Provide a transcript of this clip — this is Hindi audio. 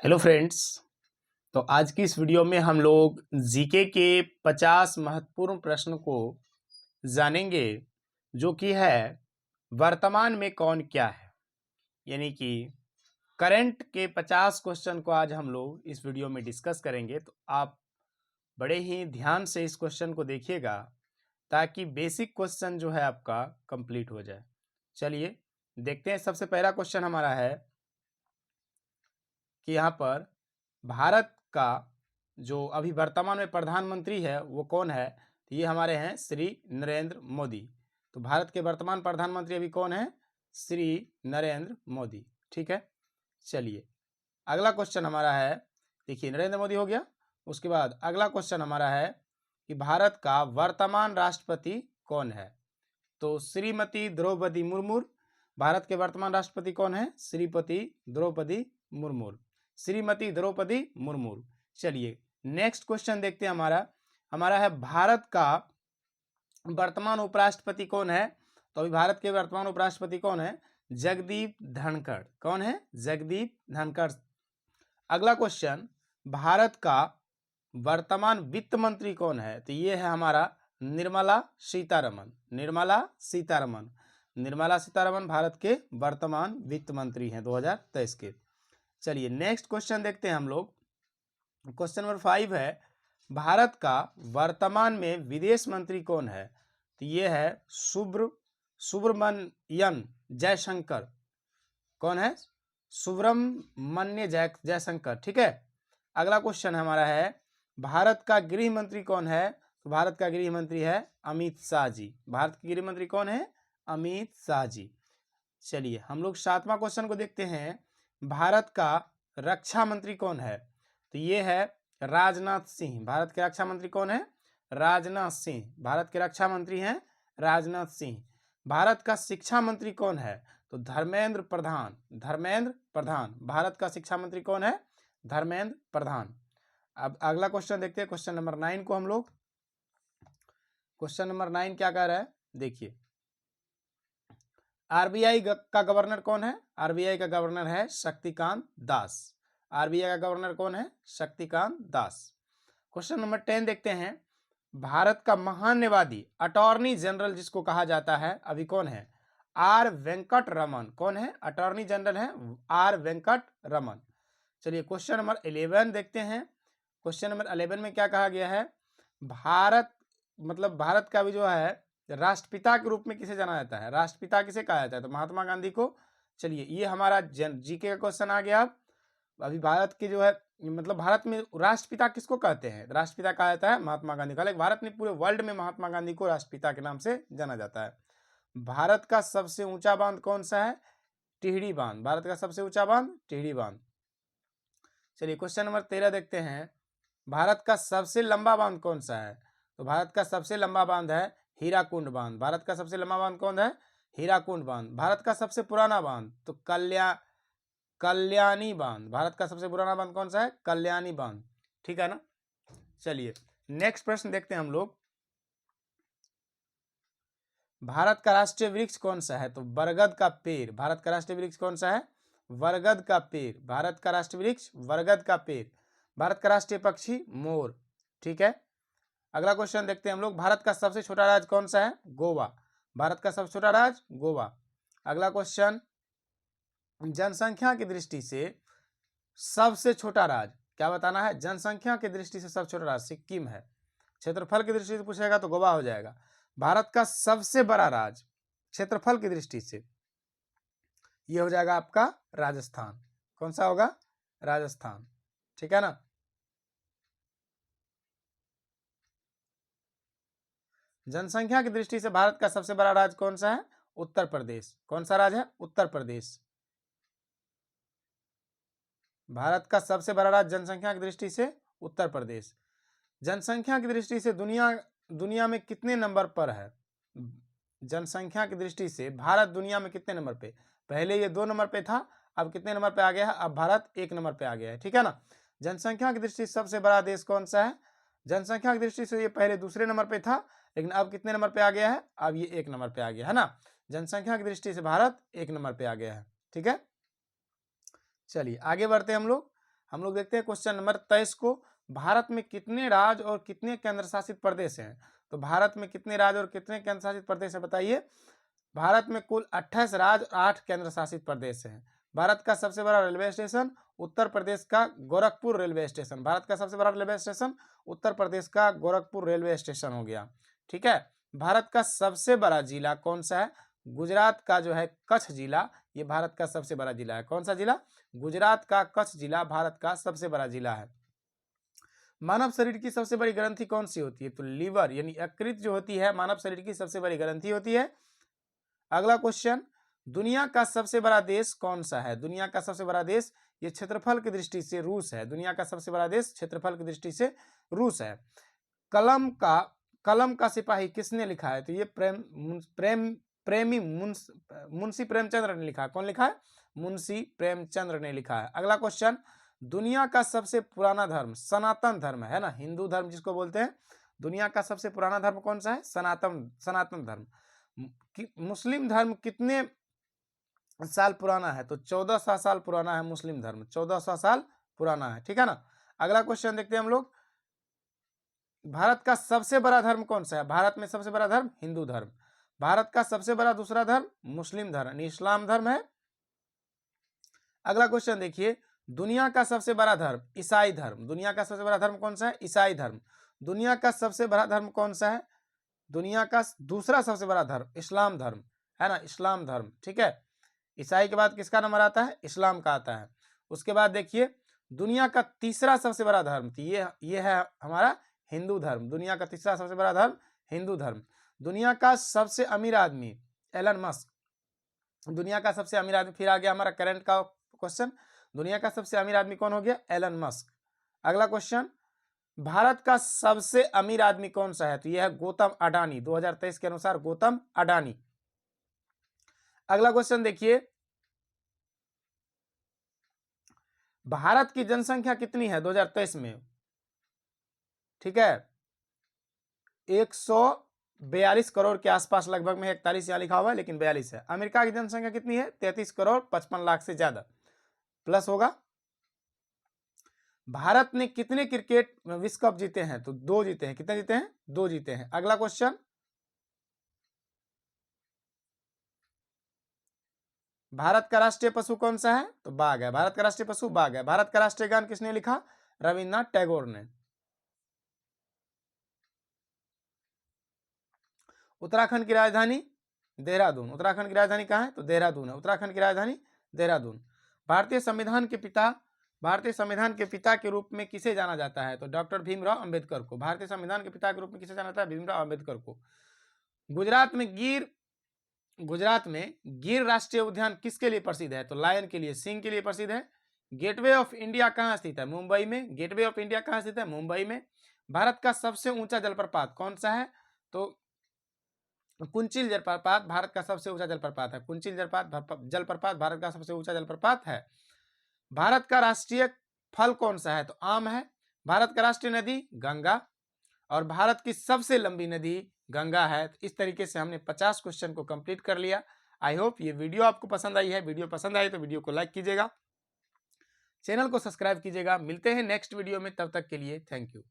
Hello friends. तो आज की इस वीडियो में हम लोग जीके के 50 महत्वपूर्ण प्रश्न को जानेंगे, जो कि है वर्तमान में कौन क्या है। यानी कि करंट के 50 क्वेश्चन को आज हम लोग इस वीडियो में डिस्कस करेंगे। तो आप बड़े ही ध्यान से इस क्वेश्चन को देखिएगा ताकि बेसिक क्वेश्चन जो है आपका कंप्लीट हो जाए। चलिए देखते हैं। सबसे पहला क्वेश्चन हमारा है कि यहाँ पर भारत का जो अभी वर्तमान में प्रधानमंत्री है वो कौन है। तो ये हमारे हैं श्री नरेंद्र मोदी। तो भारत के वर्तमान प्रधानमंत्री अभी कौन है? श्री नरेंद्र मोदी। ठीक है, चलिए अगला क्वेश्चन हमारा है, देखिए नरेंद्र मोदी हो गया। उसके बाद अगला क्वेश्चन हमारा है कि भारत का वर्तमान राष्ट्रपति कौन है। तो श्रीमती द्रौपदी मुर्मू। भारत के वर्तमान राष्ट्रपति कौन है? श्रीमती द्रौपदी मुर्मू। श्रीमती द्रौपदी मुर्मू। चलिए नेक्स्ट क्वेश्चन देखते हैं। हमारा है भारत का वर्तमान उपराष्ट्रपति कौन है। तो अभी भारत के वर्तमान उपराष्ट्रपति कौन है? जगदीप धनखड़। कौन है? जगदीप धनखड़। अगला क्वेश्चन, भारत का वर्तमान वित्त मंत्री कौन है। तो ये है हमारा निर्मला सीतारमण। निर्मला सीतारमण। निर्मला सीतारमण भारत के वर्तमान वित्त मंत्री हैं 2023 के। चलिए नेक्स्ट क्वेश्चन देखते हैं हम लोग। क्वेश्चन नंबर 5 है, भारत का वर्तमान में विदेश मंत्री कौन है। तो ये है सुब्रमण्यम जयशंकर। कौन है? सुब्रमण्य जयशंकर। ठीक है। अगला क्वेश्चन हमारा है, भारत का गृह मंत्री कौन है। तो भारत का गृह मंत्री है अमित शाह जी। भारत के गृह मंत्री कौन है? अमित शाह जी। चलिए हम लोग 7वां क्वेश्चन को देखते हैं, भारत का रक्षा मंत्री कौन है। तो ये है राजनाथ सिंह। भारत के रक्षा मंत्री कौन है? राजनाथ सिंह। भारत के रक्षा मंत्री हैं राजनाथ सिंह। भारत का शिक्षा मंत्री कौन है। तो धर्मेंद्र प्रधान। धर्मेंद्र प्रधान। भारत का शिक्षा मंत्री कौन है? धर्मेंद्र प्रधान। अब अगला क्वेश्चन देखते हैं, क्वेश्चन नंबर 9 को हम लोग। क्वेश्चन नंबर 9 क्या कह रहा है, देखिए आरबीआई का गवर्नर कौन है। आरबीआई का गवर्नर है शक्तिकांत दास। आरबीआई का गवर्नर कौन है? शक्तिकांत दास। क्वेश्चन नंबर 10 देखते हैं, भारत का महान्यायवादी अटॉर्नी जनरल जिसको कहा जाता है अभी कौन है? आर वेंकट रमन। कौन है? अटॉर्नी जनरल है आर वेंकट रमन। चलिए क्वेश्चन नंबर 11 देखते हैं। क्वेश्चन नंबर 11 में क्या कहा गया है, भारत का भी जो है राष्ट्रपिता के रूप में किसे जाना जाता है। राष्ट्रपिता किसे कहा जाता है? तो महात्मा गांधी को। चलिए ये हमारा जीके का क्वेश्चन आ गया। अभी भारत के जो है भारत में राष्ट्रपिता किसको कहते हैं? राष्ट्रपिता कहा जाता है महात्मा गांधी को। लेकिन भारत में पूरे वर्ल्ड में महात्मा गांधी को राष्ट्रपिता के नाम से जाना जाता है। भारत का सबसे ऊंचा बांध कौन सा है? टिहरी बांध। भारत का सबसे ऊंचा बांध टिहरी बांध। चलिए क्वेश्चन नंबर 13 देखते हैं, भारत का सबसे लंबा बांध कौन सा है। तो भारत का सबसे लंबा बांध है हीराकुंड बांध। भारत का सबसे लंबा बांध कौन है? हीराकुंड बांध। भारत का सबसे पुराना बांध तो कल्याणी बांध। भारत का सबसे पुराना बांध कौन सा है? कल्याणी बांध। ठीक है ना। चलिए नेक्स्ट प्रश्न देखते हैं हम लोग, भारत का राष्ट्रीय वृक्ष कौन सा है। तो बरगद का पेड़। भारत का राष्ट्रीय वृक्ष कौन सा है? बरगद का पेड़। भारत का राष्ट्रीय वृक्ष बरगद का पेड़। भारत का राष्ट्रीय पक्षी मोर। ठीक है। अगला क्वेश्चन देखते हैं हम लोग, भारत का सबसे छोटा राज्य कौन सा है? गोवा। भारत का सबसे छोटा राज्य गोवा। अगला क्वेश्चन, जनसंख्या की दृष्टि से सबसे छोटा राज्य क्या बताना है? जनसंख्या की दृष्टि से सबसे छोटा राज्य सिक्किम है। क्षेत्रफल की दृष्टि से पूछेगा तो गोवा हो जाएगा। भारत का सबसे बड़ा राज्य क्षेत्रफल की दृष्टि से यह हो जाएगा आपका राजस्थान। कौन सा होगा? राजस्थान। ठीक है ना। जनसंख्या की दृष्टि से भारत का सबसे बड़ा राज्य कौन सा है? उत्तर प्रदेश। कौन सा राज्य है? उत्तर प्रदेश। भारत का सबसे बड़ा राज्य जनसंख्या की दृष्टि से उत्तर प्रदेश। जनसंख्या की दृष्टि से दुनिया में कितने नंबर पर है? जनसंख्या की दृष्टि से भारत दुनिया में कितने नंबर पे? पहले ये 2 नंबर पे था, अब कितने नंबर पे आ गया है? अब भारत 1 नंबर पे आ गया है। ठीक है ना। जनसंख्या की दृष्टि से सबसे बड़ा देश कौन सा है? जनसंख्या की दृष्टि से ये पहले दूसरे नंबर पे था, लेकिन अब कितने नंबर पे आ गया है? अब ये 1 नंबर पे आ गया है ना। जनसंख्या की दृष्टि से भारत 1 नंबर पे आ गया है। ठीक है। चलिए आगे बढ़ते हैं हम लोग। हम लोग देखते हैं क्वेश्चन नंबर 23 को। भारत में कितने राज्य और कितने केंद्र शासित प्रदेश हैं? तो भारत में कितने राज्य और कितने केंद्र शासित प्रदेश है बताइए। भारत में कुल 28 राज्य और 8 केंद्र शासित प्रदेश हैं। भारत का सबसे बड़ा रेलवे स्टेशन उत्तर प्रदेश का गोरखपुर रेलवे स्टेशन। भारत का सबसे बड़ा रेलवे स्टेशन उत्तर प्रदेश का गोरखपुर रेलवे स्टेशन हो गया। ठीक है। भारत का सबसे बड़ा जिला कौन सा है? गुजरात का जो है कच्छ जिला, ये भारत का सबसे बड़ा जिला है। कौन सा जिला? गुजरात का कच्छ जिला भारत का सबसे बड़ा जिला है। मानव शरीर की सबसे बड़ी ग्रंथि कौन सी होती है? तो लीवर यानी यकृत जो होती है मानव शरीर की सबसे बड़ी ग्रंथि होती है। अगला क्वेश्चन, दुनिया का सबसे बड़ा देश कौन सा है? दुनिया का सबसे बड़ा देश, ये क्षेत्रफल की दृष्टि से रूस है। दुनिया का सबसे बड़ा देश क्षेत्रफल की दृष्टि से रूस है। कलम का सिपाही किसने लिखा है? तो ये मुंशी प्रेमचंद्र ने लिखा है। कौन लिखा है? मुंशी प्रेमचंद्र ने लिखा है। अगला क्वेश्चन, दुनिया का सबसे पुराना धर्म सनातन धर्म है ना, हिंदू धर्म जिसको बोलते हैं। दुनिया का सबसे पुराना धर्म कौन सा है? सनातन धर्म। मुस्लिम धर्म कितने साल पुराना है? तो 1400 साल पुराना है मुस्लिम धर्म, 1400 साल पुराना है। ठीक है ना। अगला क्वेश्चन देखते हैं हम लोग, भारत का सबसे बड़ा धर्म कौन सा है? भारत में सबसे बड़ा धर्म हिंदू धर्म। भारत का सबसे बड़ा दूसरा धर्म मुस्लिम धर्म, इस्लाम धर्म है। अगला क्वेश्चन देखिए, दुनिया का सबसे बड़ा धर्म ईसाई धर्म। दुनिया का सबसे बड़ा धर्म कौन सा है? ईसाई धर्म। दुनिया का सबसे बड़ा धर्म कौन सा है? दुनिया का दूसरा सबसे बड़ा धर्म इस्लाम धर्म है ना, इस्लाम धर्म। ठीक है। ईसाई के बाद किसका नंबर आता है? इस्लाम का आता है। उसके बाद देखिए, दुनिया का तीसरा सबसे बड़ा धर्म, ये है हमारा हिंदू धर्म। दुनिया का तीसरा सबसे बड़ा धर्म हिंदू धर्म। दुनिया का सबसे अमीर आदमी एलन मस्क। दुनिया का सबसे अमीर आदमी, फिर आ गया हमारा करंट का क्वेश्चन, दुनिया का सबसे अमीर आदमी कौन हो गया? Elon Musk. अगला क्वेश्चन, भारत का सबसे अमीर आदमी कौन सा है? तो यह है गौतम अडानी, 2023 के अनुसार गौतम अडानी। अगला क्वेश्चन देखिए, भारत की जनसंख्या कितनी है 2023 में? ठीक है, 142 करोड़ के आसपास लगभग में, 41 यहाँ लिखा हुआ है लेकिन 42 है। अमेरिका की जनसंख्या कितनी है? 33 करोड़ 55 लाख से ज्यादा, प्लस होगा। भारत ने कितने क्रिकेट विश्व कप जीते हैं? तो 2 जीते हैं। कितने जीते हैं? 2 जीते हैं। अगला क्वेश्चन, भारत का राष्ट्रीय पशु कौन सा है? तो बाघ है। भारत का राष्ट्रीय पशु बाघ है। भारत का राष्ट्रीय गान किसने लिखा? रविन्द्रनाथ टैगोर ने। उत्तराखंड की राजधानी देहरादून। उत्तराखंड की राजधानी कहाँ है? तो देहरादून है। उत्तराखंड की राजधानी देहरादून। भारतीय संविधान के पिता के रूप में किसे जाना जाता है? तो डॉक्टर भीमराव अंबेडकर को। भारतीय संविधान के पिता के रूप में किसे जाना जाता है? भीमराव अंबेडकर को। गुजरात में गिर राष्ट्रीय उद्यान किसके लिए प्रसिद्ध है? तो लायन के लिए, सिंह के लिए प्रसिद्ध है। गेटवे ऑफ इंडिया कहाँ स्थित है? मुंबई में। गेटवे ऑफ इंडिया कहाँ स्थित है? मुंबई में। भारत का सबसे ऊंचा जलप्रपात कौन सा है? तो कुंचिल जलप्रपात भारत का सबसे ऊंचा जलप्रपात है। कुंचिल जलप्रपात भारत का सबसे ऊंचा जलप्रपात है। भारत का राष्ट्रीय फल कौन सा है? तो आम है। भारत का राष्ट्रीय नदी गंगा, और भारत की सबसे लंबी नदी गंगा है। तो इस तरीके से हमने 50 क्वेश्चन को कंप्लीट कर लिया। आई होप ये वीडियो आपको पसंद आई है। वीडियो पसंद आई तो वीडियो को लाइक कीजिएगा, चैनल को सब्सक्राइब कीजिएगा। मिलते हैं नेक्स्ट वीडियो में, तब तक के लिए थैंक यू।